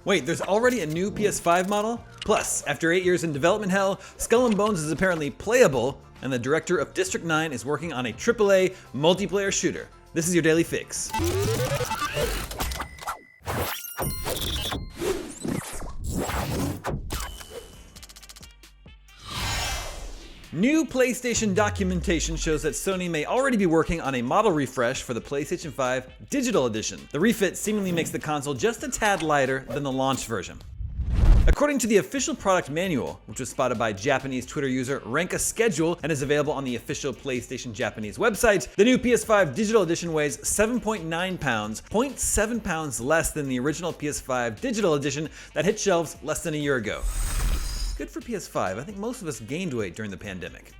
Wait, there's already a new PS5 model? Plus, after 8 years in development hell, Skull and Bones is apparently playable, and the director of District 9 is working on a AAA multiplayer shooter. This is your Daily Fix. New PlayStation documentation shows that Sony may already be working on a model refresh for the PlayStation 5 Digital Edition. The refit seemingly makes the console just a tad lighter than the launch version. According to the official product manual, which was spotted by Japanese Twitter user Rank a Schedule and is available on the official PlayStation Japanese website, the new PS5 Digital Edition weighs 7.9 pounds, 0.7 pounds less than the original PS5 Digital Edition that hit shelves less than a year ago. Good for PS5, I think most of us gained weight during the pandemic.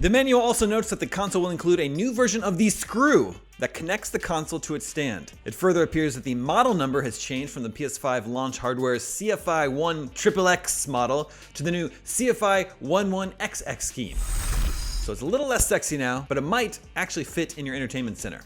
The manual also notes that the console will include a new version of the screw that connects the console to its stand. It further appears that the model number has changed from the PS5 launch hardware's CFI 1XXX model to the new CFI 11XX scheme. So it's a little less sexy now, but it might actually fit in your entertainment center.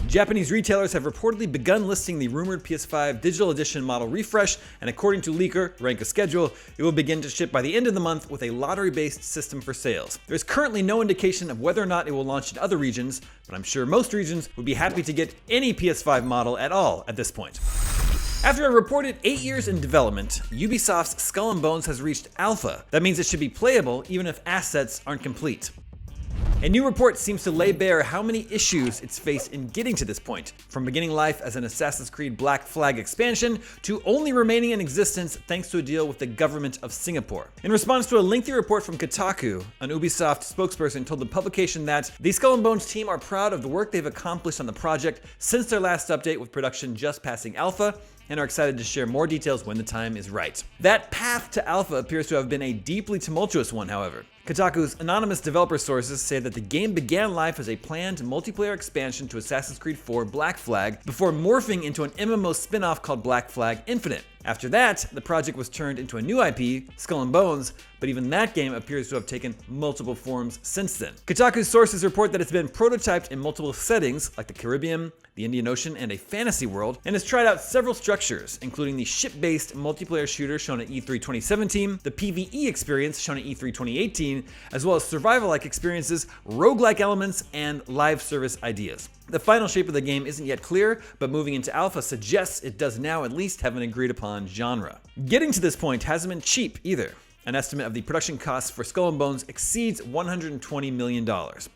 Japanese retailers have reportedly begun listing the rumored PS5 Digital Edition Model Refresh, and according to leaker Rank a Schedule, it will begin to ship by the end of the month with a lottery-based system for sales. There's currently no indication of whether or not it will launch in other regions, but I'm sure most regions would be happy to get any PS5 model at all at this point. After a reported 8 years in development, Ubisoft's Skull and Bones has reached alpha. That means it should be playable even if assets aren't complete. A new report seems to lay bare how many issues it's faced in getting to this point, from beginning life as an Assassin's Creed Black Flag expansion to only remaining in existence thanks to a deal with the government of Singapore. In response to a lengthy report from Kotaku, an Ubisoft spokesperson told the publication that the Skull and Bones team are proud of the work they've accomplished on the project since their last update, with production just passing alpha, and are excited to share more details when the time is right. That path to alpha appears to have been a deeply tumultuous one, however. Kotaku's anonymous developer sources say that the game began life as a planned multiplayer expansion to Assassin's Creed 4 Black Flag before morphing into an MMO spin-off called Black Flag Infinite. After that, the project was turned into a new IP, Skull and Bones, but even that game appears to have taken multiple forms since then. Kotaku's sources report that it's been prototyped in multiple settings, like the Caribbean, the Indian Ocean, and a fantasy world, and has tried out several structures, including the ship-based multiplayer shooter shown at E3 2017, the PvE experience shown at E3 2018, as well as survival-like experiences, roguelike elements, and live service ideas. The final shape of the game isn't yet clear, but moving into alpha suggests it does now at least have an agreed upon genre. Getting to this point hasn't been cheap either. An estimate of the production costs for Skull and Bones exceeds $120 million.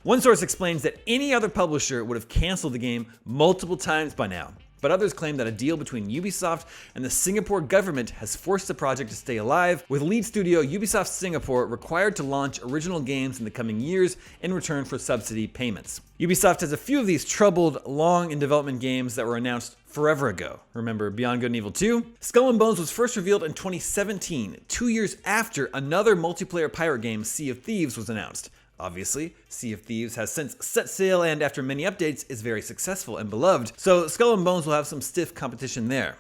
One source explains that any other publisher would have canceled the game multiple times by now, but others claim that a deal between Ubisoft and the Singapore government has forced the project to stay alive, with lead studio Ubisoft Singapore required to launch original games in the coming years in return for subsidy payments. Ubisoft has a few of these troubled, long in development games that were announced forever ago. Remember Beyond Good and Evil 2? Skull and Bones was first revealed in 2017, 2 years after another multiplayer pirate game, Sea of Thieves, was announced. Obviously, Sea of Thieves has since set sail and, after many updates, is very successful and beloved, so Skull and Bones will have some stiff competition there.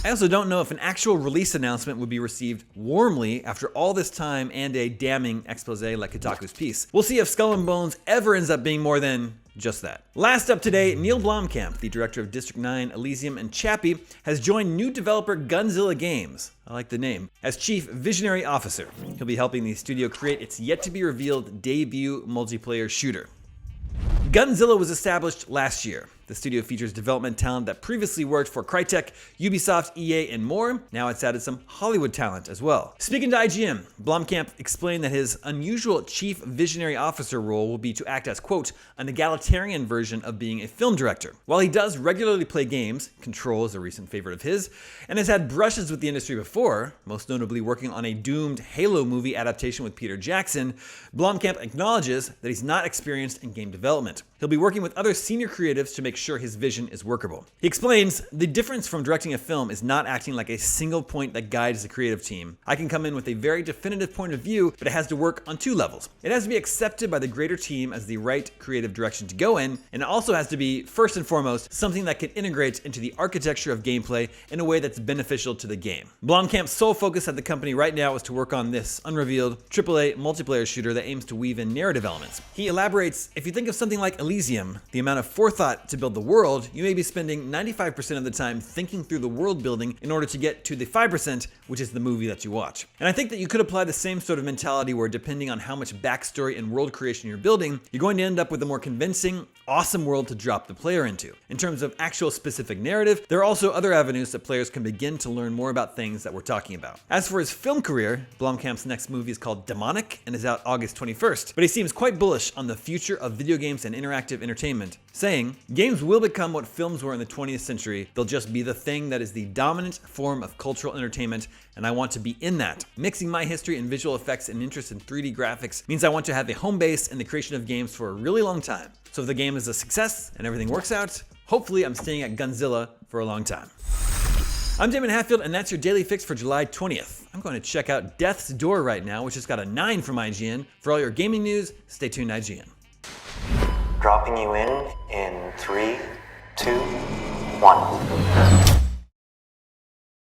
I also don't know if an actual release announcement would be received warmly after all this time and a damning expose like Kotaku's piece. We'll see if Skull and Bones ever ends up being more than just that. Last up today, Neill Blomkamp, the director of District 9, Elysium, and Chappie, has joined new developer Gunzilla Games, I like the name, as Chief Visionary Officer. He'll be helping the studio create its yet-to-be-revealed debut multiplayer shooter. Gunzilla was established last year. The studio features development talent that previously worked for Crytek, Ubisoft, EA, and more. Now it's added some Hollywood talent as well. Speaking to IGN, Blomkamp explained that his unusual Chief Visionary Officer role will be to act as, quote, an egalitarian version of being a film director. While he does regularly play games, Control is a recent favorite of his, and has had brushes with the industry before, most notably working on a doomed Halo movie adaptation with Peter Jackson, Blomkamp acknowledges that he's not experienced in game development. He'll be working with other senior creatives to make sure his vision is workable. He explains, the difference from directing a film is not acting like a single point that guides the creative team. I can come in with a very definitive point of view, but it has to work on two levels. It has to be accepted by the greater team as the right creative direction to go in, and it also has to be, first and foremost, something that can integrate into the architecture of gameplay in a way that's beneficial to the game. Blomkamp's sole focus at the company right now is to work on this unrevealed AAA multiplayer shooter that aims to weave in narrative elements. He elaborates, if you think of something like Elysium, the amount of forethought to build build the world, you may be spending 95% of the time thinking through the world building in order to get to the 5%, which is the movie that you watch. And I think that you could apply the same sort of mentality where depending on how much backstory and world creation you're building, you're going to end up with a more convincing, awesome world to drop the player into. In terms of actual specific narrative, there are also other avenues that players can begin to learn more about things that we're talking about. As for his film career, Blomkamp's next movie is called Demonic and is out August 21st, but he seems quite bullish on the future of video games and interactive entertainment, saying, "Games will become what films were in the 20th century. They'll just be the thing that is the dominant form of cultural entertainment, and I want to be in that. Mixing my history and visual effects and interest in 3D graphics means I want to have a home base in the creation of games for a really long time. So if the game is a success and everything works out, hopefully I'm staying at Gunzilla for a long time." I'm Damon Hatfield, and that's your Daily Fix for July 20th. I'm going to check out Death's Door right now, which has got a 9 from IGN. For all your gaming news, stay tuned to IGN. Dropping you in 3, 2, 1.